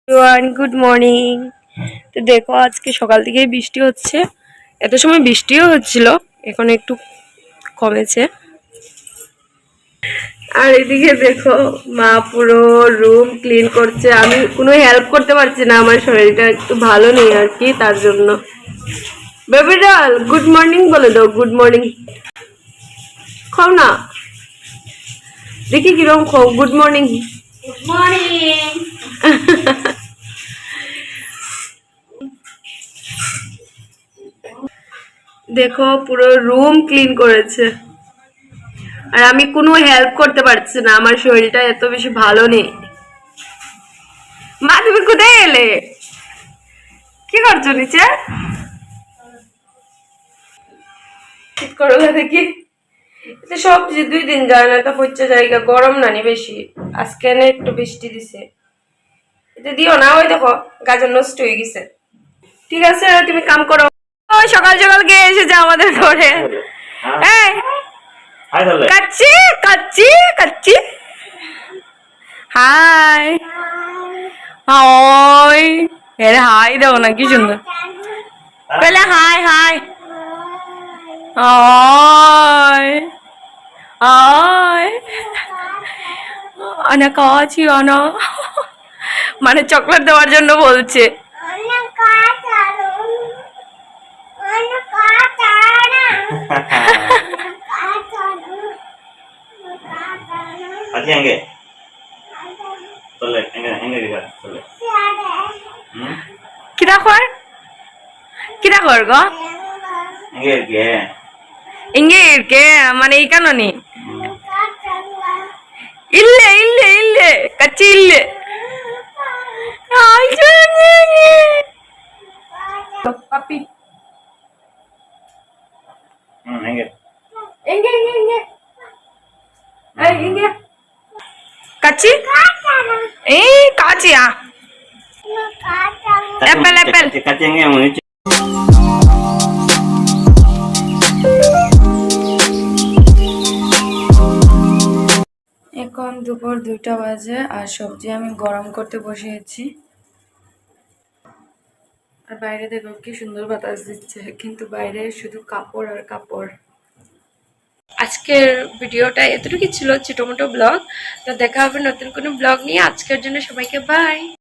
Everyone good morning. তো দেখো আজকে সকাল থেকেই বৃষ্টি হচ্ছে, এত সময় বৃষ্টিও হচ্ছিল, এখন একটু কমেছে। আর এদিকে দেখো মা পুরো রুম ক্লিন করছে, আমি কোনো হেল্প করতে পারছি না, আমার শরীরটা একটু ভালো নেই আর কি, তার জন্য। বেবি ডাল গুড মর্নিং বলে দাও, গুড মর্নিং। খাও না, দেখি কিরকম খাও। Good morning. Good morning. দেখো পুরো রুম ক্লিন করেছে, আর আমি কোনো হেল্প করতে পারছি না, আমার শরীরটা এত বেশি ভালো নেই। মা তুমি কোথায় এলে? কি করছো নিচে? ঠিক করো দেখি। এটা সবজি 2 দিন যায় না, তো হচ্ছে জায়গা গরম নানি বেশি, আজকে না একটু বৃষ্টি দিছে। এটা দিও না, ওই দেখো গাজর নষ্ট হয়ে গেছে। ঠিক আছে তুমি কাম করো। ওই সকাল সকাল কে এসেছে আমাদের ঘরে? এই কাচ্চি কাচ্চি কাচ্চি, হাই হাই। এর হাই দাও না, কি সুন্দর বলে হাই হাই হাই হাই। আনা কাছি আনা, মানে চকলেট দেওয়ার জন্য বলছে। কিরা কর, কিরা কর গো? ইঙ্গে ইরকে মানে এই কাননি ইল্লে ইল্লে ইল্লে কাচ্চি ইল্লে। পাপি এঙ্গে এঙ্গে এঙ্গে এই এঙ্গে কাচ্চি এই কাচিয়া অ্যাপেল অ্যাপেল। এখন দুপুর 2টা বাজে, আর সবজি আমি গরম করতে বসিয়েছি। আর বাইরে দেখো কি সুন্দর বাতাস দিচ্ছে, কিন্তু বাইরে শুধু কাপড় আর কাপড়। আজকের ভিডিওটা এতটুকু ছিল, ছোট মোটো ব্লগ। তো দেখা হবে নতুন কোনো ব্লগ নিয়ে। আজকের জন্য সবাইকে বাই।